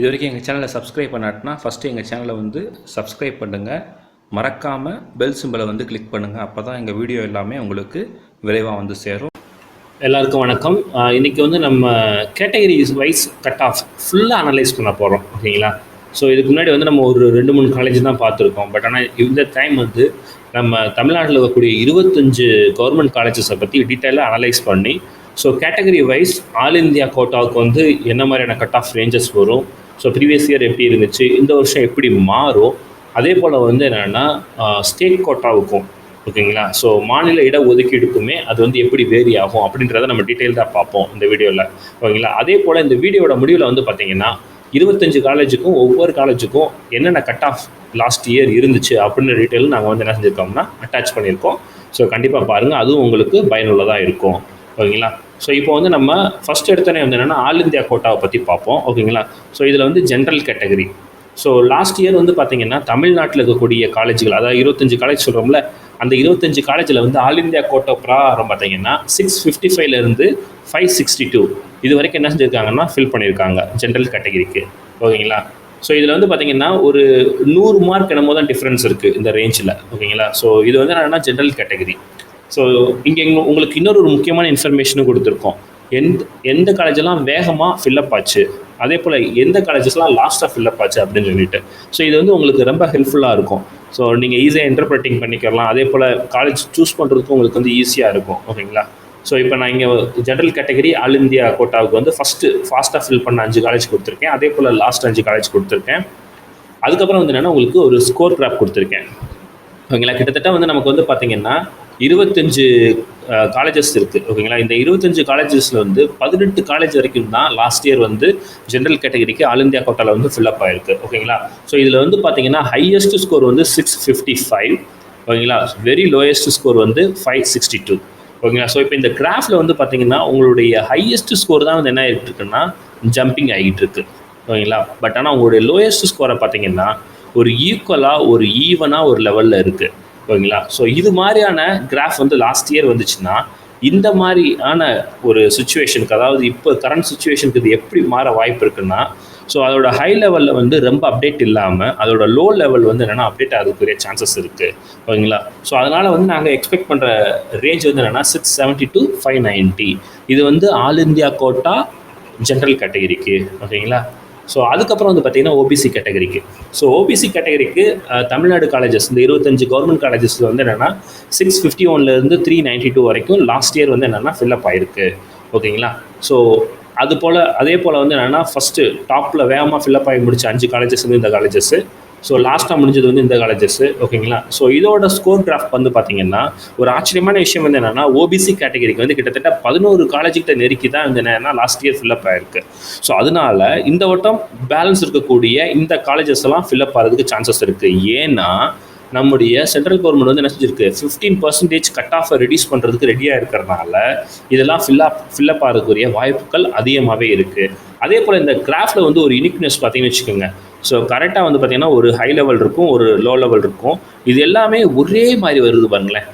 இது வரைக்கும் எங்கள் சேனலை சப்ஸ்கிரைப் பண்ணாட்டினா ஃபஸ்ட்டு எங்கள் சேனலை வந்து சப்ஸ்கிரைப் பண்ணுங்கள். மறக்காமல் பெல் சிம்பலை வந்து கிளிக் பண்ணுங்கள். அப்போ தான் எங்கள் வீடியோ எல்லாமே உங்களுக்கு விரைவாக வந்து சேரும். எல்லாருக்கும் வணக்கம். இன்றைக்கி வந்து நம்ம கேட்டகரி வைஸ் கட் ஆஃப் ஃபுல்லாக அனலைஸ் பண்ண போகிறோம், ஓகேங்களா? ஸோ இதுக்கு முன்னாடி வந்து நம்ம ஒரு 2-3 காலேஜ் தான் பார்த்துருக்கோம். பட் ஆனால் இந்த டைம் வந்து நம்ம தமிழ்நாட்டில் இருக்கக்கூடிய 25 கவர்மெண்ட் காலேஜஸை பற்றி டீட்டெயிலாக அனலைஸ் பண்ணி, so category wise all India கோட்டாவுக்கு வந்து என்ன மாதிரியான கட் ஆஃப் ரேஞ்சஸ் வரும், ஸோ ப்ரீவியஸ் இயர் எப்படி இருந்துச்சு, இந்த வருஷம் எப்படி மாறும், அதே போல் வந்து என்னென்னா ஸ்டேட் கோட்டாவுக்கும், ஓகேங்களா? ஸோ மாநில இட ஒதுக்கீடுக்குமே அது வந்து எப்படி வேரி ஆகும் அப்படின்றத நம்ம டீட்டெயில்டாக பார்ப்போம் இந்த வீடியோவில், ஓகேங்களா? அதே போல் இந்த வீடியோட முடிவில் வந்து பார்த்திங்கன்னா 25 காலேஜுக்கும் ஒவ்வொரு காலேஜுக்கும் என்னென்ன கட் ஆஃப் லாஸ்ட் இயர் இருந்துச்சு அப்படின்ற டீட்டெயில் நாங்கள் வந்து என்ன செஞ்சுருக்கோம்னா அட்டாச் பண்ணியிருக்கோம். ஸோ கண்டிப்பாக பாருங்கள், அதுவும் உங்களுக்கு பயனுள்ளதாக இருக்கும், ஓகேங்களா? ஸோ இப்போ வந்து நம்ம ஃபஸ்ட் எடுத்தோன்னே வந்து என்னென்னா ஆல் இந்தியா கோட்டாவை பற்றி பார்ப்போம், ஓகேங்களா? ஸோ இதில் வந்து general category. So last year வந்து பார்த்திங்கன்னா தமிழ்நாட்டில் இருக்கக்கூடிய காலேஜுகள், அதாவது 25 காலேஜ் சொல்கிறோம்ல, அந்த 25 காலேஜில் வந்து ஆல் இந்தியா கோட்டா பிரகாரம் பார்த்தீங்கன்னா 655லேருந்து 562 இது வரைக்கும் என்ன செஞ்சுருக்காங்கன்னா ஃபில் பண்ணியிருக்காங்க ஜென்ரல் கேட்டகரிக்கு, ஓகேங்களா? ஸோ இதில் வந்து பார்த்திங்கன்னா ஒரு 100 மார்க் என்னமோ தான் டிஃப்ரென்ஸ் இருக்குது இந்த ரேஞ்சில், ஓகேங்களா? ஸோ இது வந்து என்னென்னா ஜென்ரல் கேட்டகரி. ஸோ இங்கே உங்களுக்கு இன்னொரு முக்கியமான இன்ஃபர்மேஷனும் கொடுத்துருக்கோம். எந்த காலேஜெல்லாம் வேகமாக ஃபில்லப் ஆச்சு, அதே போல் எந்த காலேஜஸ்லாம் லாஸ்ட்டாக ஃபில்லப் ஆச்சு அப்படின்னு சொல்லிட்டு. ஸோ இது வந்து உங்களுக்கு ரொம்ப ஹெல்ப்ஃபுல்லாக இருக்கும். ஸோ நீங்கள் ஈஸியாக இன்டர்பிரட்டிங் பண்ணிக்கலாம். அதே போல் காலேஜ் சூஸ் பண்ணுறதுக்கும் உங்களுக்கு வந்து ஈஸியாக இருக்கும், ஓகேங்களா? ஸோ இப்போ நான் இங்கே ஜென்ரல் கேட்டகரி ஆல் இந்தியா கோட்டாவுக்கு வந்து ஃபாஸ்ட்டாக ஃபில் பண்ண 5 காலேஜ் கொடுத்துருக்கேன். அதே போல் லாஸ்ட் 5 காலேஜ் கொடுத்துருக்கேன். அதுக்கப்புறம் வந்து என்னென்னா உங்களுக்கு ஒரு ஸ்கோர் கிராஃப் கொடுத்துருக்கேன், ஓகேங்களா? கிட்டத்தட்ட வந்து நமக்கு வந்து பார்த்திங்கன்னா 25 காலேஜஸ் இருக்குது, ஓகேங்களா? இந்த 25 காலேஜஸில் வந்து 18 காலேஜ் வரைக்கும் தான் லாஸ்ட் இயர் வந்து ஜென்ரல் கேட்டகரிக்கு ஆல் இந்தியா கோட்டாவில் வந்து ஃபில்லப் ஆகிருக்கு, ஓகேங்களா? ஸோ இதில் வந்து பார்த்திங்கன்னா ஹையஸ்ட் ஸ்கோர் வந்து 655, ஓகேங்களா? வெரி லோயஸ்ட் ஸ்கோர் வந்து 562, ஓகேங்களா? ஸோ இப்போ இந்த கிராஃபில் வந்து பார்த்திங்கன்னா உங்களுடைய ஹையஸ்ட் ஸ்கோர் தான் வந்து என்ன ஆகிட்டு இருக்குன்னா ஜம்பிங் ஆகிட்டு இருக்கு, ஓகேங்களா? பட் ஆனால் உங்களுடைய லோயஸ்ட் ஸ்கோரை பார்த்திங்கன்னா ஒரு ஈக்குவலாக ஒரு ஈவனாக ஒரு லெவலில் இருக்குது, ஓகேங்களா? ஸோ இது மாதிரியான கிராஃப் வந்து லாஸ்ட் இயர் வந்துச்சுன்னா இந்த மாதிரியான ஒரு சுச்சுவேஷனுக்கு, அதாவது இப்போ கரண்ட் சுச்சுவேஷனுக்கு இது எப்படி மாற வாய்ப்பு இருக்குன்னா, ஸோ அதோட ஹை லெவலில் வந்து ரொம்ப அப்டேட் இல்லாமல் அதோட லோ லெவல் வந்து என்னென்னா அப்டேட் ஆகிறதுக்குரிய சான்சஸ் இருக்குது, ஓகேங்களா? ஸோ அதனால் வந்து நாங்கள் எக்ஸ்பெக்ட் பண்ணுற ரேஞ்ச் வந்து என்னென்னா 670 to 590. இது வந்து ஆல் இந்தியா கோட்டா ஜென்ரல் கேட்டகரிக்கு, ஓகேங்களா? ஸோ அதுக்கப்புறம் வந்து பார்த்திங்கன்னா ஓபிசி கேட்டகரிக்கு. ஸோ ஓபிசி கேட்டகரிக்கு தமிழ்நாடு காலேஜஸ் இந்த 25 கவர்மெண்ட் காலேஜஸில் வந்து என்னென்னா 651லேருந்து 392 வரைக்கும் லாஸ்ட் இயர் வந்து என்னென்னா ஃபில்லப் ஆகிருக்கு, ஓகேங்களா? ஸோ அதே போல் வந்து என்னென்னா ஃபஸ்ட்டு டாப்பில் வேகமாக ஃபில்லப் ஆகி முடிச்ச 5 காலேஜஸ் வந்து இந்த காலேஜஸ்ஸு. ஸோ லாஸ்ட்டாக முடிஞ்சது வந்து இந்த காலேஜஸ்ஸு, ஓகேங்களா? ஸோ இதோட ஸ்கோர் கிராஃப் வந்து பார்த்திங்கன்னா ஒரு ஆச்சரியமான விஷயம் வந்து என்னென்னா ஓபிசி கேட்டகரிக்கு வந்து கிட்டத்தட்ட 11 காலேஜ்கிட்ட நெருக்கி தான் வந்து என்னென்னா லாஸ்ட் இயர் ஃபில்லப் ஆகிருக்கு. ஸோ அதனால் இந்த வட்டம் பேலன்ஸ் இருக்கக்கூடிய இந்த காலேஜஸ் எல்லாம் ஃபில்லப் ஆகிறதுக்கு சான்சஸ் இருக்குது. ஏன்னா நம்முடைய சென்ட்ரல் கவர்மெண்ட் வந்து என்ன செஞ்சிருக்கு 15% கட் ஆஃபை ரெடியூஸ் பண்ணுறதுக்கு ரெடியாக இருக்கிறதுனால இதெல்லாம் ஃபில்லப் ஆகிறதுக்குரிய வாய்ப்புகள் அதிகமாகவே இருக்குது. அதே போல் இந்த கிராஃபில் வந்து ஒரு யூனிக்னஸ் பார்த்தீங்கன்னு வச்சுக்கோங்க. ஸோ கரெக்டாக வந்து பார்த்திங்கன்னா ஒரு ஹை லெவல் இருக்கும், ஒரு லோ லெவல் இருக்கும். இது எல்லாமே ஒரே மாதிரி வருது பாருங்களேன்.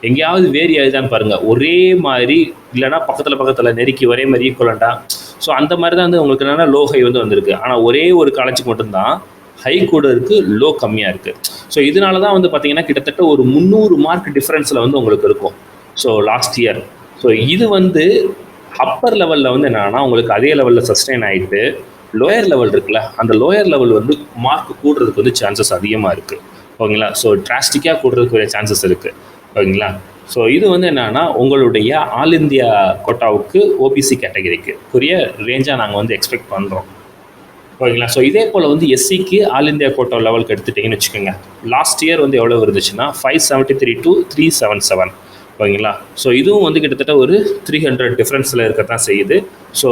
எங்கேயாவது வேரி ஆகுதான்னு பாருங்கள். ஒரே மாதிரி இல்லைனா பக்கத்தில் நெருக்கி ஒரே மாதிரி ஈக்குவலண்ட்டாக. ஸோ அந்த மாதிரி தான் வந்து உங்களுக்கு என்னென்னா லோ ஹை வந்து வந்திருக்கு. ஆனால் ஒரே ஒரு காலேஜுக்கு மட்டும்தான் ஹை கூட இருக்குது, லோ கம்மியாக இருக்குது. ஸோ இதனால தான் வந்து பார்த்திங்கன்னா கிட்டத்தட்ட ஒரு 300 மார்க் டிஃப்ரென்ஸில் வந்து உங்களுக்கு இருக்கும். ஸோ லாஸ்ட் இயர் ஸோ இது வந்து அப்பர் லெவலில் வந்து என்னென்னா உங்களுக்கு அதே லெவலில் சஸ்டெயின் ஆகிட்டு லோயர் லெவல் இருக்குல்ல, அந்த லோயர் லெவல் வந்து மார்க் கூடுறதுக்கு வந்து சான்சஸ் அதிகமாக இருக்குது, ஓகேங்களா? ஸோ டிராஸ்டிக்காக கூடுறதுக்குரிய சான்சஸ் இருக்குது, ஓகேங்களா? ஸோ இது வந்து என்னென்னா உங்களுடைய ஆல் இந்தியா கோட்டாவுக்கு ஓபிசி கேட்டகரிக்கு உரிய ரேஞ்சாக நாங்கள் வந்து எக்ஸ்பெக்ட் பண்ணுறோம், ஓகேங்களா? ஸோ இதே போல் வந்து எஸ்சிக்கு ஆல் இந்தியா கோட்டா லெவலுக்கு எடுத்துட்டிங்கன்னு வச்சுக்கோங்க. லாஸ்ட் இயர் வந்து எவ்வளோ இருந்துச்சுன்னா 573 to 377, ஓகேங்களா? ஸோ இதுவும் வந்து கிட்டத்தட்ட ஒரு 300 டிஃப்ரென்ஸில் இருக்கத்தான் செய்யுது. ஸோ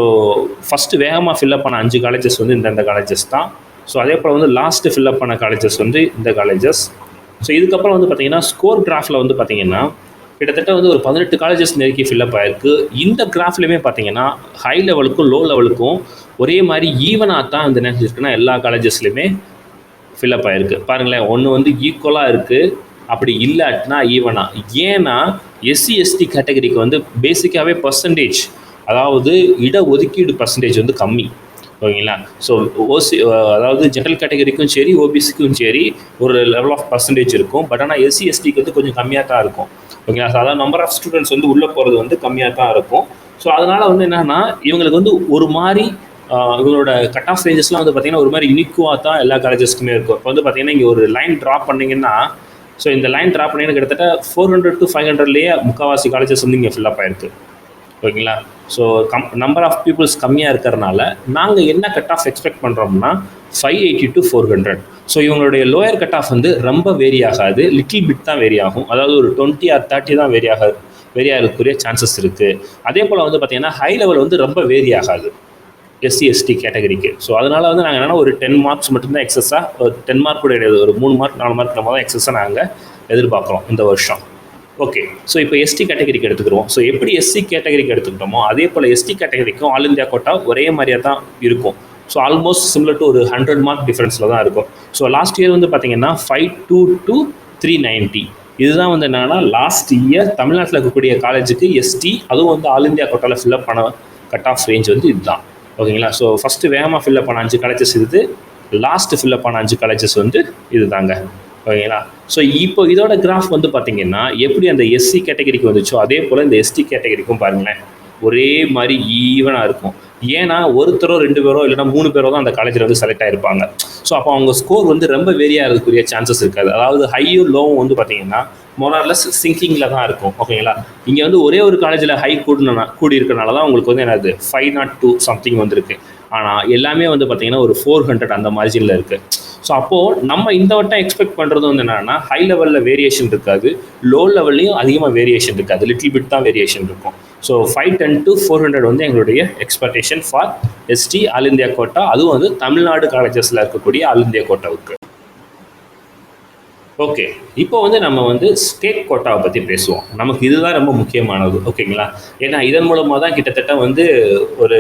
ஃபஸ்ட்டு வேகமாக ஃபில்லப் பண்ண 5 காலேஜஸ் வந்து இந்த காலேஜஸ் தான். ஸோ அதே போல் வந்து லாஸ்ட்டு ஃபில்லப் பண்ண காலேஜஸ் வந்து இந்த காலேஜஸ். ஸோ இதுக்கப்புறம் வந்து பார்த்திங்கன்னா ஸ்கோர் கிராஃபில் வந்து பார்த்திங்கன்னா கிட்டத்தட்ட வந்து ஒரு 18 காலேஜஸ் நெருக்கி ஃபில்லப் ஆகிருக்கு. இந்த கிராஃப்லையுமே பார்த்திங்கன்னா ஹை லெவலுக்கும் லோ லெவலுக்கும் ஒரே மாதிரி ஈவனாக தான் வந்து என்ன இருக்குன்னா எல்லா காலேஜஸ்லையுமே ஃபில்லப் ஆகிருக்கு. பாருங்களேன், ஒன்று வந்து ஈக்குவலாக இருக்குது, அப்படி இல்லாட்டினா ஈவனா. ஏன்னா எஸ்சி எஸ்டி கேட்டகரிக்கு வந்து பேசிக்காகவே பர்சன்டேஜ், அதாவது இட ஒதுக்கீடு பர்சன்டேஜ் வந்து கம்மி, ஓகேங்களா. ஸோ ஓசி அதாவது ஜென்ரல் கேட்டகரிக்கும் சரி ஓபிசிக்கும் சரி ஒரு லெவல் ஆஃப் பர்சன்டேஜ் இருக்கும். பட் ஆனால் எஸ்சி எஸ்டிக்கு வந்து கொஞ்சம் கம்மியாக தான் இருக்கும். ஓகேங்களா. ஸோ அதாவது நம்பர் ஆஃப் ஸ்டூடெண்ட்ஸ் வந்து உள்ளே போகிறது வந்து கம்மியாக தான் இருக்கும். ஸோ அதனால் வந்து என்னன்னா இவங்களுக்கு வந்து ஒரு மாதிரி இவங்களோட கட் ஆஃப் ரேஞ்சஸ்லாம் வந்து பார்த்தீங்கன்னா ஒரு மாதிரி யூனிக்குவாக தான் எல்லா காலேஜஸ்க்குமே இருக்கும். இப்போ வந்து பார்த்தீங்கன்னா இங்கே ஒரு லைன் ட்ராப் பண்ணிங்கன்னா ஸோ இந்த லைன் ட்ராப் பண்ணிங்கன்னா கிட்டத்தட்ட 400 to 500லேயே முக்கால்வாசி காலேஜஸ் வந்து இங்கே ஃபில்லப் ஆயிருக்கு. ஓகேங்களா. ஸோ நம்பர் ஆஃப் பீப்புள்ஸ் கம்மியாக இருக்கிறனால நாங்கள் என்ன கட் ஆஃப் எக்ஸ்பெக்ட் பண்ணுறோம்னா 580 to 400. ஸோ இவங்களுடைய லோயர் கட் ஆஃப் வந்து ரொம்ப வேரி ஆகாது, லிட்டில் பிட் தான் வேரி ஆகும். அதாவது ஒரு 20 or 30 தான் வேரி ஆகக்கூடிய சான்சஸ் இருக்குது. அதே போல் வந்து பார்த்திங்கன்னா ஹை லெவல் வந்து ரொம்ப வேரி ஆகாது எஸ்சி எஸ்டி கேட்டகரிக்கு. ஸோ அதனால் வந்து நாங்கள் என்னென்னா ஒரு 10 marks மட்டும்தான் எக்ஸஸாக, ஒரு 10 mark கூட கிடையாது, ஒரு 3 mark 4 mark நம்ம தான் எக்ஸஸாக நாங்கள் எதிர்பார்க்குறோம் இந்த வருஷம். ஓகே. ஸோ இப்போ எஸ்டி கேட்டகரிக்கு எடுத்துக்கிறோம். ஸோ எப்படி எஸ்சி கேட்டகரிக்கு எடுத்துக்கிட்டோமோ அதே போல் எஸ்டி கேட்டகரிக்கும் ஆல் இந்தியா கோட்டா ஒரே மாதிரியாக தான் இருக்கும். ஸோ ஆல்மோஸ்ட் சிமிலர் டு ஒரு 100 mark டிஃப்ரென்ஸில் தான் இருக்கும். ஸோ லாஸ்ட் இயர் வந்து பார்த்தீங்கன்னா 522 to 390 இதுதான் வந்து என்னென்னா லாஸ்ட் இயர் தமிழ்நாட்டில் இருக்கக்கூடிய காலேஜுக்கு எஸ்டி அதுவும் வந்து ஆல் இந்தியா கோட்டாவில் ஃபில்அப் பண்ண கட் ஆஃப் ரேஞ்ச் வந்து இதுதான். ஓகேங்களா. ஸோ ஃபஸ்ட்டு வேகமாக ஃபில்அப் பண்ண 5 காலேஜஸ் இது, லாஸ்ட்டு ஃபில்அப் பண்ண 5 காலேஜஸ் வந்து இது தாங்க. ஓகேங்களா. ஸோ இப்போ இதோட கிராஃப் வந்து பார்த்தீங்கன்னா எப்படி அந்த எஸ்சி கேட்டகரிக்கு வந்துச்சோ அதே போல் இந்த எஸ்டி கேட்டகரிக்கும் பாருங்களேன் ஒரே மாதிரி ஈவனாக இருக்கும். ஏன்னா ஒருத்தரோ 2 பேரோ இல்லைனா 3 பேரோ தான் அந்த காலேஜில் வந்து செலக்ட் ஆகிருப்பாங்க. ஸோ அப்போ அவங்க ஸ்கோர் வந்து ரொம்ப வேரியாக இருக்கக்கூடிய சான்சஸ் இருக்காது. அதாவது ஹையும் லோவும் வந்து பார்த்தீங்கன்னா மோரார்லெஸ் சிங்கிங்கில் தான் இருக்கும். ஓகேங்களா. இங்கே வந்து ஒரே ஒரு காலேஜில் ஹை கூடி இருக்கிறனால தான் உங்களுக்கு வந்து என்னது 502 சம்திங் வந்துருக்கு. ஆனால் எல்லாமே வந்து பார்த்தீங்கன்னா ஒரு 400 அந்த மார்ஜினில் இருக்குது. ஸோ அப்போது நம்ம இந்த வட்டம் எக்ஸ்பெக்ட் பண்ணுறது வந்து என்னென்னா ஹை லெவலில் வேரியேஷன் இருக்காது, லோ லெவல்லையும் அதிகமாக வேரியேஷன் இருக்காது, லிட்டில் பிட் தான் வேரியேஷன் இருக்கும். ஸோ 510 to 400 வந்து எங்களுடைய expectation for ST all India quota, அதுவும் வந்து தமிழ்நாடு காலேஜஸில் இருக்கக்கூடிய ஆல் இந்தியா கோட்டாவுக்கு. ஓகே. இப்போ வந்து நம்ம வந்து ஸ்டேட் கோட்டாவை பற்றி பேசுவோம். நமக்கு இதுதான் ரொம்ப முக்கியமானது. ஓகேங்களா. ஏன்னா இதன் மூலமாக தான் கிட்டத்தட்ட வந்து ஒரு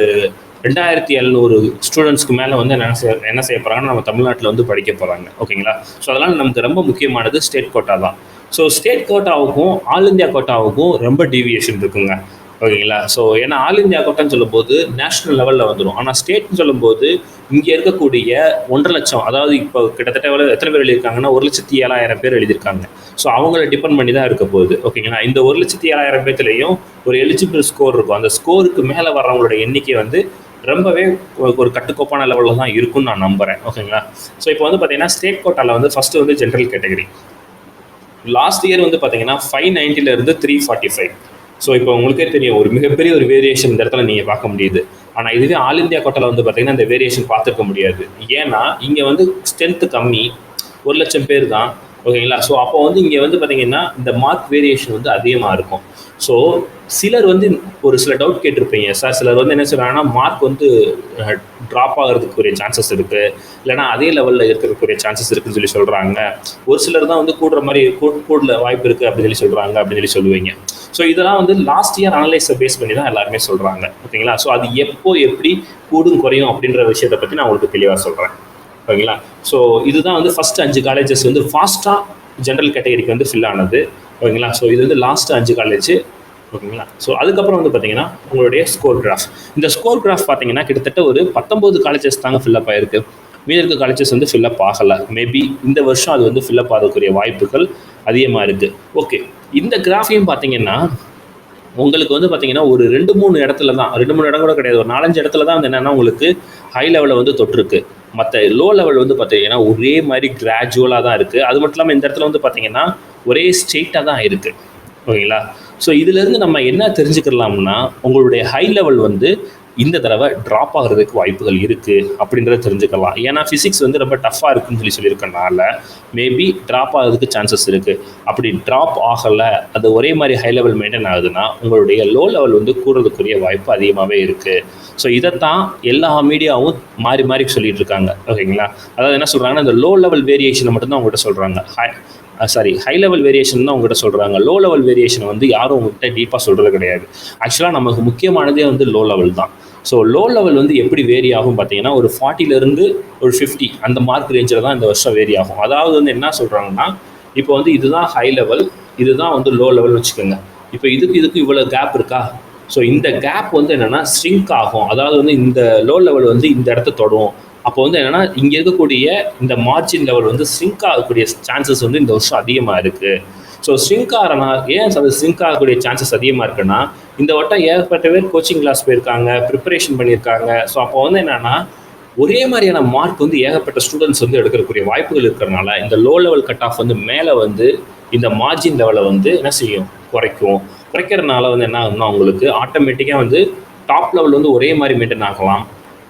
2700 ஸ்டூடெண்ட்ஸ்க்கு மேலே வந்து என்ன செய்ய போகிறாங்கன்னா நம்ம தமிழ்நாட்டில் வந்து படிக்க போகிறாங்க. ஓகேங்களா. ஸோ அதனால் நமக்கு ரொம்ப முக்கியமானது ஸ்டேட் கோட்டா தான். ஸோ ஸ்டேட் கோட்டாவுக்கும் ஆல் இந்தியா கோட்டாவுக்கும் ரொம்ப டீவியேஷன் இருக்குங்க. ஓகேங்களா. ஸோ ஏன்னா ஆல் இந்தியா கோட்டான்னு சொல்லும்போது நேஷனல் லெவலில் வந்துடும். ஆனால் ஸ்டேட்னு சொல்லும்போது இங்கே இருக்கக்கூடிய 1.5 லட்சம், அதாவது இப்போ கிட்டத்தட்ட எத்தனை பேர் எழுதியிருக்காங்கன்னா 1,07,000 பேர் எழுதியிருக்காங்க. ஸோ அவங்கள டிபெண்ட் பண்ணி தான் இருக்க போகுது. ஓகேங்களா. இந்த 1,07,000 பேர்த்துலேயும் ஒரு எலிஜிபிள் ஸ்கோர் இருக்கும். அந்த ஸ்கோருக்கு மேலே வர்றவங்களோட எண்ணிக்கை வந்து ரொம்பவே ஒரு கட்டுக்கோப்பான லெவலில் தான் இருக்குன்னு நான் நம்புகிறேன். ஓகேங்களா. ஸோ இப்போ வந்து பார்த்தீங்கன்னா ஸ்டேட் கோட்டாவில் வந்து ஃபஸ்ட்டு வந்து ஜென்ரல் கேட்டகரி லாஸ்ட் இயர் வந்து பார்த்தீங்கன்னா 590 345. ஸோ இப்போ உங்களுக்கே தெரியும் ஒரு மிகப்பெரிய ஒரு வேரியேஷன் இந்த இடத்துல நீங்கள் பார்க்க முடியுது. ஆனால் இதுவே ஆல் இந்தியா கோட்டாவில் வந்து பார்த்தீங்கன்னா இந்த வேரியேஷன் பார்த்துருக்க முடியாது. ஏன்னா இங்கே வந்து ஸ்ட்ரென்த்து கம்மி, 1 லட்சம் பேர் தான். ஓகேங்களா. ஸோ அப்போ வந்து இங்கே வந்து பார்த்தீங்கன்னா இந்த மார்க் வேரியேஷன் வந்து அதிகமாக இருக்கும். ஸோ சிலர் வந்து ஒரு சில டவுட் கேட்டிருப்பீங்க சார், சிலர் வந்து என்ன சொல்கிறாங்கன்னா மார்க் வந்து ட்ராப் ஆகிறதுக்குரிய சான்சஸ் இருக்குது, இல்லைனா அதே லெவலில் இருக்கிறதுக்குரிய சான்சஸ் இருக்குதுன்னு சொல்லி சொல்கிறாங்க. ஒரு சிலர் தான் வந்து கூடுற மாதிரி கூடல வாய்ப்பு இருக்குது அப்படின்னு சொல்லி சொல்கிறாங்க அப்படின்னு சொல்லி சொல்லுவீங்க. ஸோ இதெல்லாம் வந்து லாஸ்ட் இயர் அனலைஸை பேஸ் பண்ணி தான் எல்லாருமே சொல்கிறாங்க. ஓகேங்களா. ஸோ அது எப்படி கூடும் குறையும் அப்படின்ற விஷயத்தை பற்றி நான் உங்களுக்கு தெளிவாக சொல்கிறேன். ஓகேங்களா. ஸோ இதுதான் வந்து ஃபஸ்ட்டு 5 காலேஜஸ் வந்து ஃபாஸ்ட்டாக ஜென்ரல் கேட்டகரிக்கு வந்து ஃபில் ஆனது. ஓகேங்களா. ஸோ இது வந்து லாஸ்ட்டு 5 காலேஜ். ஓகேங்களா. ஸோ அதுக்கப்புறம் வந்து பார்த்தீங்கன்னா உங்களுடைய ஸ்கோர் கிராஃப். இந்த ஸ்கோர் கிராஃப் பார்த்தீங்கன்னா கிட்டத்தட்ட ஒரு 19 காலேஜஸ் தாங்க ஃபில்அப் ஆகிருக்கு. மீதி இருக்க காலேஜஸ் வந்து ஃபில்அப் ஆகலை. மேபி இந்த வருஷம் அது வந்து ஃபில்அப் ஆகக்கூடிய வாய்ப்புகள் அதிகமாக இருக்குது. ஓகே. இந்த கிராஃபையும் பார்த்தீங்கன்னா உங்களுக்கு வந்து பார்த்தீங்கன்னா ஒரு 2-3 இடத்துல தான், 2-3 இடம் கூட கிடையாது, ஒரு 4-5 இடத்துல தான் வந்து என்னென்னா உங்களுக்கு ஹை லெவலில் வந்து தொட்டிருக்கு. மற்ற லோ லெவல் வந்து பார்த்தீங்கன்னா ஒரே மாதிரி கிராஜுவலாக தான் இருக்குது. அது மட்டும் இல்லாமல் இந்த இடத்துல வந்து பார்த்தீங்கன்னா ஒரே ஸ்ட்ரெயிட்டாக தான் இருக்குது. ஓகேங்களா. ஸோ இதிலேருந்து நம்ம என்ன தெரிஞ்சுக்கலாம்னா உங்களுடைய ஹை லெவல் வந்து இந்த தடவை ட்ராப் ஆகிறதுக்கு வாய்ப்புகள் இருக்குது அப்படின்றத தெரிஞ்சுக்கலாம். ஏன்னா ஃபிசிக்ஸ் வந்து ரொம்ப டஃப்பாக இருக்குன்னு சொல்லியிருக்கனால மேபி ட்ராப் ஆகிறதுக்கு சான்சஸ் இருக்குது. அப்படி ட்ராப் ஆகலை, அது ஒரே மாதிரி ஹை லெவல் மெயின்டைன் ஆகுதுன்னா உங்களுடைய லோ லெவல் வந்து கூடுறதுக்குரிய வாய்ப்பு அதிகமாகவே இருக்குது. ஸோ இதைத்தான் எல்லா மீடியாவும் மாறி மாறி சொல்லிட்டு இருக்காங்க. ஓகேங்களா. அதாவது என்ன சொல்கிறாங்கன்னா இந்த லோ லெவல் வேரியேஷனை மட்டும்தான் அவங்ககிட்ட சொல்கிறாங்க. ஹை லெவல் வேரியேஷன் தான் உங்கள்கிட்ட சொல்கிறாங்க. லோ லெவல் வேரியேஷன் வந்து யாரும் உங்கள்கிட்ட டீப்பாக சொல்கிறது கிடையாது. ஆக்சுவலாக நமக்கு முக்கியமானதே வந்து லோ லெவல் தான். ஸோ லோ லெவல் வந்து எப்படி வேரி ஆகும் பார்த்தீங்கன்னா ஒரு 40லேருந்து ஒரு 50 அந்த மார்க் ரேஞ்சில் தான் இந்த வருஷம் வேரி ஆகும். அதாவது வந்து என்ன சொல்கிறாங்கன்னா இப்போ வந்து இதுதான் ஹை லெவல், இதுதான் வந்து லோ லெவல் வச்சுக்கோங்க. இப்போ இதுக்கு இவ்வளோ கேப் இருக்கா. ஸோ இந்த கேப் வந்து என்னென்னா ஸ்ட்ரிங்க் ஆகும். அதாவது வந்து இந்த லோ லெவல் வந்து இந்த இடத்த தொடும். அப்போ வந்து என்னென்னா இங்கே இருக்கக்கூடிய இந்த மார்ஜின் லெவல் வந்து ஸ்ட்ரிங்க் ஆகக்கூடிய சான்சஸ் வந்து இந்த வருஷம் அதிகமாக இருக்குது. ஸோ ஸ்ட்ரிங்க் ஆகிறனா ஏன் அது ஸ்ட்ரிங்க் ஆகக்கூடிய சான்சஸ் அதிகமாக இருக்குன்னா, இந்த வட்டம் ஏகப்பட்ட பேர் கோச்சிங் கிளாஸ் போயிருக்காங்க, ப்ரிப்பரேஷன் பண்ணியிருக்காங்க. ஸோ அப்போ வந்து என்னென்னா ஒரே மாதிரியான மார்க் வந்து ஏகப்பட்ட ஸ்டூடெண்ட்ஸ் வந்து எடுக்கக்கூடிய வாய்ப்புகள் இருக்கிறனால இந்த லோ லெவல் கட் ஆஃப் வந்து மேலே வந்து இந்த மார்ஜின் லெவலை வந்து என்ன செய்யும், குறைக்கிறதுனால வந்து என்ன ஆகும்னா உங்களுக்கு ஆட்டோமேட்டிக்காக வந்து டாப் லெவல் வந்து ஒரே மாதிரி மெயின்டைன் ஆகலாம்,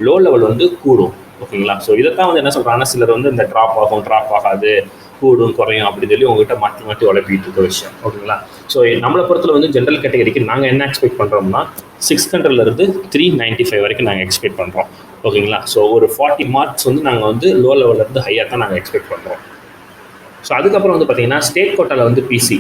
லோ லெவல் வந்து கூடும். ஓகேங்களா? ஸோ இதைத்தான் வந்து என்ன சொல்கிறாங்கன்னா, சிலர் வந்து இந்த ட்ராப் ஆகாது, கூடும் குறையும் அப்படின்னு சொல்லி உங்கள்கிட்ட மாற்றி உழைப்பிட்டு இருக்க விஷயம். ஓகேங்களா? ஸோ நம்மளை பொறுத்தல வந்து ஜென்ரல் கேட்டகரிக்கு நாங்கள் என்ன எக்ஸ்பெக்ட் பண்ணுறோம்னா 600லேருந்து 395 வரைக்கும் நாங்கள் எக்ஸ்பெக்ட் பண்ணுறோம். ஓகேங்களா? ஸோ ஒரு 40 மார்க்ஸ் வந்து நாங்கள் வந்து லோ லெவல்லேருந்து ஹையாக தான் நாங்கள் எக்ஸ்பெக்ட் பண்ணுறோம். ஸோ அதுக்கப்புறம் வந்து பார்த்தீங்கன்னா ஸ்டேட் கோட்டாவில் வந்து பிசி.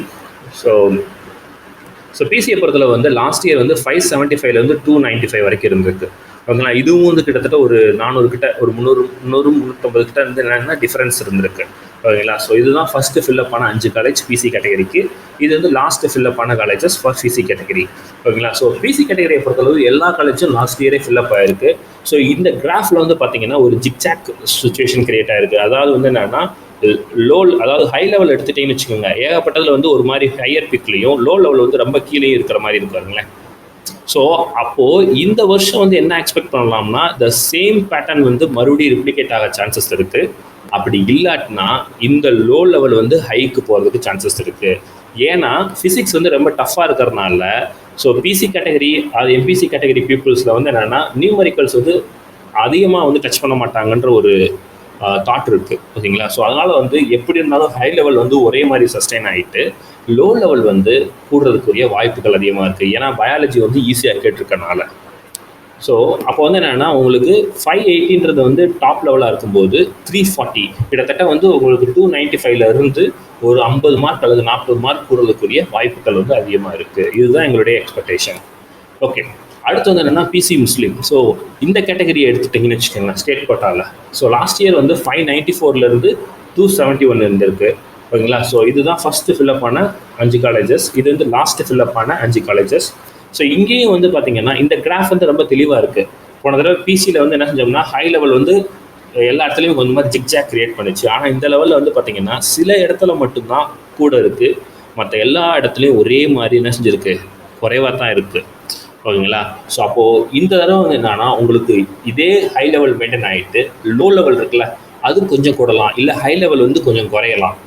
ஸோ பிசியை பொறுத்தல வந்து லாஸ்ட் இயர் வந்து 575லேருந்து 295 வரைக்கும் இருந்திருக்கு. ஓகேங்களா? இதுவும் வந்து கிட்டத்தட்ட ஒரு 400 கிட்ட, ஒரு 350 கிட்ட இருந்து என்னென்னா டிஃப்ரென்ஸ் இருந்திருக்கு. ஓகேங்களா? ஸோ இதுதான் ஃபஸ்ட்டு ஃபில்லப் ஆன 5 காலேஜ் பிசி கேட்டகரிக்கு. இது வந்து லாஸ்ட்டு ஃபில்லப் ஆன காலேஜஸ் ஃபார் பிசி கேட்டகரி. ஓகேங்களா? ஸோ பிசி கேட்டகரியை பொறுத்தளவு எல்லா காலேஜும் லாஸ்ட் இயரே ஃபில்லப் ஆகிருக்கு. ஸோ இந்த கிராஃபில் வந்து பார்த்தீங்கன்னா ஒரு ஜிக்ஜாக் சுச்சுவேஷன் கிரியேட் ஆகிருக்கு. அதாவது வந்து என்னென்னா அதாவது ஹை லெவல் எடுத்துட்டேன்னு வச்சுக்கோங்க, ஏகப்பட்டதில் வந்து ஒரு மாதிரி ஹையர் பிக்லையும் லோ லெவல் வந்து ரொம்ப கீழே இருக்கிற மாதிரி இருக்காருங்களேன். ஸோ அப்போது இந்த வருஷம் வந்து என்ன எக்ஸ்பெக்ட் பண்ணலாம்னா த சேம் பேட்டர்ன் வந்து மறுபடியும் ரிப்ளிகேட் ஆக சான்சஸ் இருக்குது. அப்படி இல்லாட்டினா இந்த லோ லெவல் வந்து ஹைக்கு போகிறதுக்கு சான்சஸ் இருக்குது. ஏன்னா ஃபிசிக்ஸ் வந்து ரொம்ப டஃப்பாக இருக்கிறதுனால ஸோ பிசி கேட்டகரி அது எம்பிசி கேட்டகரி பீப்புள்ஸில் வந்து என்னென்னா நியூமரிக்கல்ஸ் வந்து அதிகமாக வந்து டச் பண்ண மாட்டாங்கன்ற ஒரு தாட் இருக்குது. ஓகேங்களா? ஸோ அதனால் வந்து எப்படி இருந்தாலும் ஹை லெவல் வந்து ஒரே மாதிரி சஸ்டெயின் ஆகிட்டு லோ லெவல் வந்து கூடுறதுக்குரிய வாய்ப்புகள் அதிகமாக இருக்குது. ஏன்னா பயாலஜி வந்து ஈஸியாக கேட்டிருக்கனால. ஸோ அப்போ வந்து என்னென்னா உங்களுக்கு 580ன்றது வந்து டாப் லெவலாக இருக்கும்போது 340 கிட்டத்தட்ட வந்து உங்களுக்கு 295லேருந்து ஒரு 50 மார்க் அல்லது 40 மார்க் கூடுறதுக்குரிய வாய்ப்புகள் வந்து அதிகமாக இருக்குது. இதுதான் எங்களுடைய எக்ஸ்பெக்டேஷன். ஓகே, அடுத்து வந்து என்னென்னா பிசி முஸ்லீம். ஸோ இந்த கேட்டகரியை எடுத்துட்டிங்கன்னு வச்சுக்கோங்களேன் ஸ்டேட் கோட்டாவில். ஸோ லாஸ்ட் இயர் வந்து 594லேருந்து 271 இருந்திருக்கு. ஓகேங்களா? ஸோ இதுதான் ஃபஸ்ட்டு ஃபில்லப் ஆன 5 காலேஜஸ். இது வந்து லாஸ்ட்டு ஃபில்லப் ஆன 5 காலேஜஸ். ஸோ இங்கேயும் வந்து பார்த்தீங்கன்னா இந்த கிராஃப் வந்து ரொம்ப தெளிவாக இருக்குது. போன தடவை பிசியில் வந்து என்ன செஞ்சோம்னா ஹை லெவல் வந்து எல்லா இடத்துலையும் கொஞ்சம் மாதிரி ஜிக்ஜாக் கிரியேட் பண்ணிச்சு. ஆனால் இந்த லெவலில் வந்து பார்த்தீங்கன்னா சில இடத்துல மட்டும்தான் கூட இருக்குது, மற்ற எல்லா இடத்துலையும் ஒரே மாதிரி என்ன செஞ்சுருக்கு, குறைவாக தான் இருக்குது. ஓகேங்களா? ஸோ அப்போது இந்த தடவை வந்து என்னன்னா உங்களுக்கு இதே ஹை லெவல் மெயின்டைன் ஆகிட்டு லோ லெவல் இருக்குல்ல அது கொஞ்சம் கூடலாம், இல்லை ஹை லெவல் வந்து கொஞ்சம் குறையலாம்.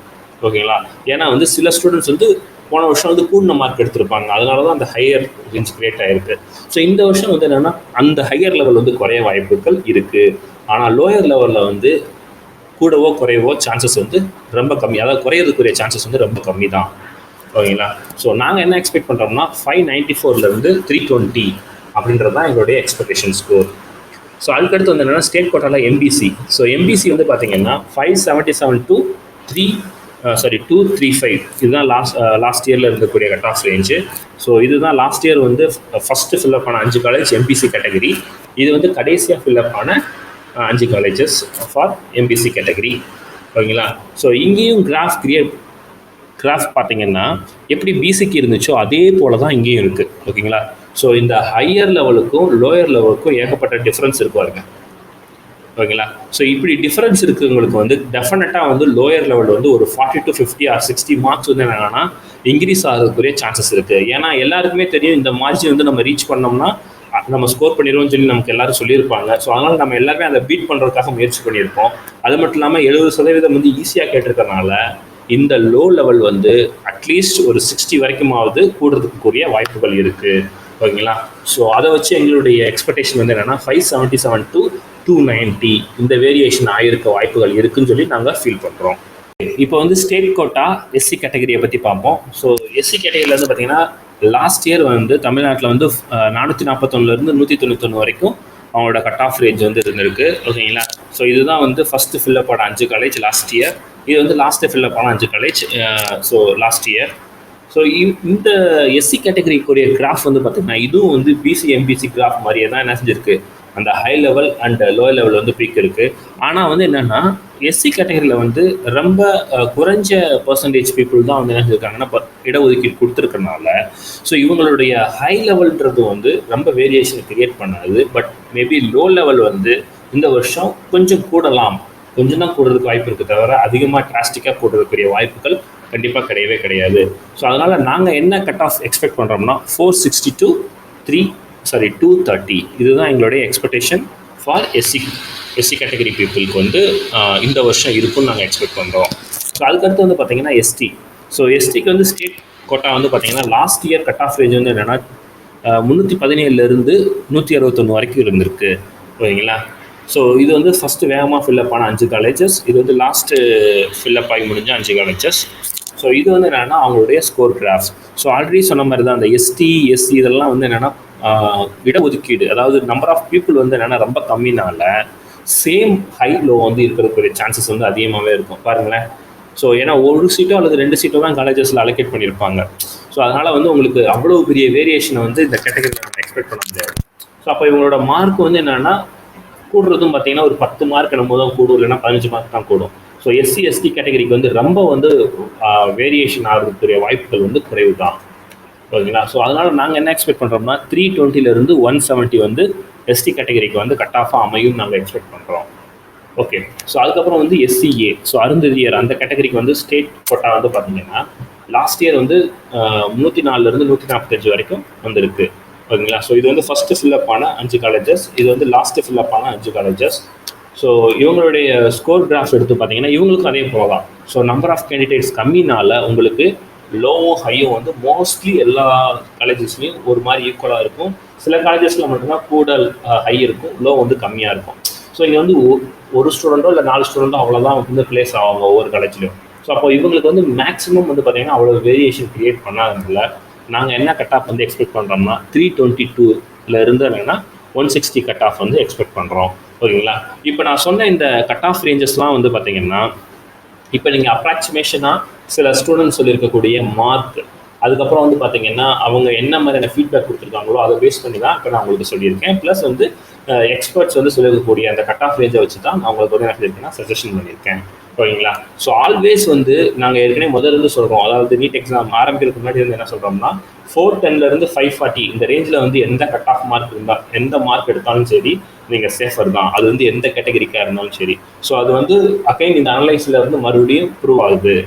ஓகேங்களா? ஏன்னா வந்து சில ஸ்டூடெண்ட்ஸ் வந்து போன வருஷம் வந்து கூடின மார்க் எடுத்திருப்பாங்க, அதனால தான் அந்த ஹையர் ரேஞ்ச் கிரியேட் ஆகிருக்கு. ஸோ இந்த வருஷம் வந்து என்னென்னா அந்த ஹையர் லெவல் வந்து குறைய வாய்ப்புகள் இருக்குது. ஆனால் லோயர் லெவலில் வந்து கூடவோ குறையவோ சான்சஸ் வந்து ரொம்ப கம்மி, அதாவது குறையிறதுக்குரிய சான்சஸ் வந்து ரொம்ப கம்மி தான். ஓகேங்களா? ஸோ நாங்கள் என்ன எக்ஸ்பெக்ட் பண்ணுறோம்னா 594லேருந்து 320 அப்படின்றது தான் எங்களுடைய எக்ஸ்பெக்டேஷன் ஸ்கோர். ஸோ அதுக்கடுத்து வந்து என்னென்னா ஸ்டேட் கோட்டாவில் எம்பிசி. ஸோ எம்பிசி வந்து பார்த்தீங்கன்னா 577 to 235 இதுதான் லாஸ்ட் இயரில் இருக்கக்கூடிய கட் ஆஃப் ரேஞ்சு. ஸோ இதுதான் லாஸ்ட் இயர் வந்து ஃபஸ்ட்டு ஃபில்லப் ஆன 5 காலேஜ் எம்பிசி கேட்டகரி. இது வந்து கடைசியாக ஃபில்லப் ஆன 5 காலேஜஸ் ஃபார் எம்பிசி கேட்டகரி. ஓகேங்களா? ஸோ இங்கேயும் கிராஃப் பார்த்தீங்கன்னா எப்படி பிசிக்கு இருந்துச்சோ அதே போல தான் இங்கேயும் இருக்குது. ஓகேங்களா? ஸோ இந்த ஹையர் லெவலுக்கும் லோயர் லெவலுக்கும் ஏகப்பட்ட டிஃப்ரென்ஸ் இருக்குவாருங்க. ஓகேங்களா? ஸோ இப்படி டிஃப்ரென்ஸ் இருக்குங்களுக்கு வந்து டெஃபினட்டாக வந்து லோயர் லெவல் வந்து ஒரு 40 to 50 or 60 மார்க்ஸ் வந்து என்னென்னா இன்க்ரீஸ் ஆகிறதுக்குரிய சான்சஸ் இருக்குது. ஏன்னா எல்லாருக்குமே தெரியும் இந்த மார்ஜின் வந்து நம்ம ரீச் பண்ணோம்னா நம்ம ஸ்கோர் பண்ணிடுவோம்னு சொல்லி நமக்கு எல்லாரும் சொல்லியிருப்பாங்க. ஸோ அதனால் நம்ம எல்லாருமே அதை பீட் பண்ணுறதுக்காக முயற்சி பண்ணியிருப்போம். அது மட்டும் இல்லாமல் 70% வந்து ஈஸியாக கேட்டிருக்கனால இந்த லோ லெவல் வந்து அட்லீஸ்ட் ஒரு 60 வரைக்குமாவது கூடுறதுக்குரிய வாய்ப்புகள் இருக்குது. ஓகேங்களா? ஸோ அதை வச்சு எங்களுடைய எக்ஸ்பெக்டேஷன் வந்து என்னென்னா 577 to 290 இந்த வேரியேஷன் ஆகிருக்க வாய்ப்புகள் இருக்குதுன்னு சொல்லி நாங்கள் ஃபீல் பண்ணுறோம். இப்போ வந்து ஸ்டேட் கோட்டா எஸ்சி கேட்டகரியை பற்றி பார்ப்போம். ஸோ எஸ்சி கேட்டகரியில் வந்து பார்த்திங்கன்னா லாஸ்ட் இயர் வந்து தமிழ்நாட்டில் வந்து 441லேருந்து 191 வரைக்கும் அவங்களோட கட் ஆஃப் ரேஞ்ச் வந்து இருந்திருக்கு. ஓகேங்களா? ஸோ இதுதான் வந்து ஃபஸ்ட்டு ஃபில்லப் ஆன 5 காலேஜ் லாஸ்ட் இயர். இது வந்து லாஸ்ட்டு ஃபில்லப் ஆன 5 college so last year. So இந்த எஸ்சி கேட்டகரிக்குரிய கிராஃப் வந்து பார்த்திங்கன்னா இதுவும் வந்து பிசி எம்பிசி கிராஃப் மாதிரியே தான் என்ன செஞ்சுருக்கு, அந்த high level and low level வந்து பீக் இருக்குது. ஆனால் வந்து என்னென்னா எஸ்சி கேட்டகரியில் வந்து ரொம்ப குறைஞ்ச பர்சன்டேஜ் பீப்புள் தான் வந்து என்ன இருக்காங்கன்னா இடஒதுக்கீடு கொடுத்துருக்கறனால ஸோ இவங்களுடைய ஹை லெவல்ன்றது வந்து ரொம்ப வேரியேஷன் கிரியேட் பண்ணாது. பட் மேபி லோ லெவல் வந்து இந்த வருஷம் கொஞ்சம் கூடலாம், கொஞ்சம் தான் கூடுறதுக்கு வாய்ப்பு இருக்குது, தவிர அதிகமாக டிராஸ்டிக்காக கூடுறதுக்குரிய வாய்ப்புகள் கண்டிப்பாக கிடையவே கிடையாது. ஸோ அதனால் நாங்கள் என்ன கட் ஆஃப் எக்ஸ்பெக்ட் பண்ணுறோம்னா 460 to 230 இதுதான் எங்களுடைய எக்ஸ்பெக்டேஷன் ஃபார் எஸ்சி கேட்டகரி பீப்புளுக்கு வந்து இந்த வருஷம் இருக்குன்னு நாங்கள் எக்ஸ்பெக்ட் பண்ணுறோம். ஸோ அதுக்கடுத்து வந்து பார்த்திங்கன்னா எஸ்டி. ஸோ எஸ்டிக்கு வந்து ஸ்டேட் கோட்டா வந்து பார்த்திங்கன்னா last year cut off range வந்து என்னென்னா 317 161 வரைக்கும் இருந்திருக்கு, ஓகேங்களா. ஸோ இது வந்து ஃபஸ்ட்டு வேகமாக ஃபில்லப் ஆன 5 காலேஜஸ், இது வந்து லாஸ்ட்டு ஃபில்லப் ஆகி முடிஞ்ச 5 காலேஜஸ். ஸோ இது வந்து என்னென்னா அவங்களுடைய ஸ்கோர் கிராஃப்ஸ். ஸோ ஆல்ரெடி சொன்ன மாதிரி தான் அந்த எஸ்டி எஸ்சி இதெல்லாம் வந்து என்னென்னா இடஒதுக்கீடு, அதாவது நம்பர் ஆஃப் பீப்புள் வந்து என்னென்னா ரொம்ப கம்மினால சேம் ஹை லோ வந்து இருக்கிறதுக்குரிய சான்சஸ் வந்து அதிகமாகவே இருக்கும் பாருங்களேன். ஸோ ஏன்னா ஒரு சீட்டோ அல்லது 2 சீட்டோ தான் காலேஜஸில் அலோகேட் பண்ணியிருப்பாங்க. ஸோ அதனால் வந்து உங்களுக்கு அவ்வளோ பெரிய வேரியேஷனை வந்து இந்த கேட்டகரியில் நம்ம எக்ஸ்பெக்ட் பண்ண முடியாது. ஸோ அப்போ இவங்களோட மார்க் வந்து என்னென்னா கூடுறதும் பார்த்தீங்கன்னா ஒரு 10 மார்க் என்னமோ தான் கூடும், இல்லைன்னா 15 மார்க் தான் கூடும். ஸோ எஸ்சி எஸ்டி கேட்டகரிக்கு வந்து ரொம்ப வந்து வேரியேஷன் ஆகிறதுக்குரிய வாய்ப்புகள் வந்து குறைவு தான், ஓகேங்களா. ஸோ அதனால் நாங்கள் என்ன எக்ஸ்பெக்ட் பண்ணுறோம்னா 320 to 170 வந்து எஸ்டி கேட்டகரிக்கு வந்து கட் ஆஃபாக அமையும் நாங்கள் எக்ஸ்பெக்ட் பண்ணுறோம். ஓகே. ஸோ அதுக்கப்புறம் வந்து எஸ்சிஏ, ஸோ அருந்ததியர் அந்த கேட்டகரிக்கு வந்து ஸ்டேட் கோட்டா வந்து பார்த்தீங்கன்னா லாஸ்ட் இயர் வந்து 304 to 145 வரைக்கும் வந்திருக்கு, ஓகேங்களா. ஸோ இது வந்து ஃபஸ்ட்டு ஃபில்லப் ஆன 5 காலேஜஸ், இது வந்து லாஸ்ட்டு ஃபில்லப் ஆன 5 காலேஜஸ். ஸோ இவங்களுடைய ஸ்கோர் கிராஃப் எடுத்து பார்த்தீங்கன்னா இவங்களுக்கும் அதே போகலாம். ஸோ நம்பர் ஆஃப் கேண்டிடேட்ஸ் கம்மினால உங்களுக்கு லோவும் ஹையும் வந்து மோஸ்ட்லி எல்லா காலேஜஸ்லையும் ஒரு மாதிரி ஈக்குவலாக இருக்கும். சில காலேஜஸில் மட்டும்தான் கூடல் ஹை இருக்கும், லோ வந்து கம்மியாக இருக்கும். ஸோ இங்கே வந்து ஒரு ஸ்டூடெண்ட்டோ இல்லை 4 ஸ்டூடெண்ட்டோ அவ்வளோதான் வந்து பிளேஸ் ஆவாங்க ஒவ்வொரு காலேஜ்லையும். ஸோ அப்போ இவங்களுக்கு வந்து மேக்ஸிமம் வந்து பார்த்தீங்கன்னா அவ்வளோ வேரியேஷன் கிரியேட் பண்ணாததில்ல. நாங்கள் என்ன கட் ஆஃப் வந்து எக்ஸ்பெக்ட் பண்ணுறோம்னா 322 இருந்து என்னென்னா 160 கட் ஆஃப் வந்து எக்ஸ்பெக்ட் பண்ணுறோம், ஓகேங்களா. இப்போ நான் சொன்ன இந்த கட் ஆஃப் ரேஞ்சஸ்லாம் வந்து பார்த்தீங்கன்னா இப்போ நீங்கள் அப்ராக்சிமேஷனாக சில ஸ்டூடெண்ட்ஸ் சொல்லியிருக்கக்கூடிய மார்க், அதுக்கப்புறம் வந்து பார்த்தீங்கன்னா அவங்க என்ன மாதிரியான ஃபீட்பேக் கொடுத்துருக்காங்களோ அதை பேஸ் பண்ணி தான் இப்போ நான் உங்களுக்கு சொல்லியிருக்கேன். ப்ளஸ் வந்து எக்ஸ்பர்ட்ஸ் வந்து சொல்லியிருக்கக்கூடிய அந்த கட் ஆஃப் ரேஞ்சை வச்சு தான் நான் உங்களுக்கு வந்து என்ன சொல்லியிருக்கேன்னா சஜஷன் பண்ணியிருக்கேன், ஓகேங்களா. ஸோ ஆல்வேஸ் வந்து நாங்கள் ஏற்கனவே முதல்ல சொல்கிறோம், அதாவது நீட் எக்ஸாம் ஆரம்பிக்கிறதுக்கு முன்னாடி வந்து என்ன சொல்கிறோம்னா 410 to 540 இந்த ரேஞ்சில் வந்து எந்த கட் ஆஃப் மார்க் இருந்தால் எந்த மார்க் எடுத்தாலும் சரி நீங்கள் சேஃபர் தான், அது வந்து எந்த கேட்டகரிக்காக இருந்தாலும் சரி. ஸோ அது வந்து அகைன் இந்த அனலைஸில் வந்து மறுபடியும் ப்ரூவ் ஆகுது.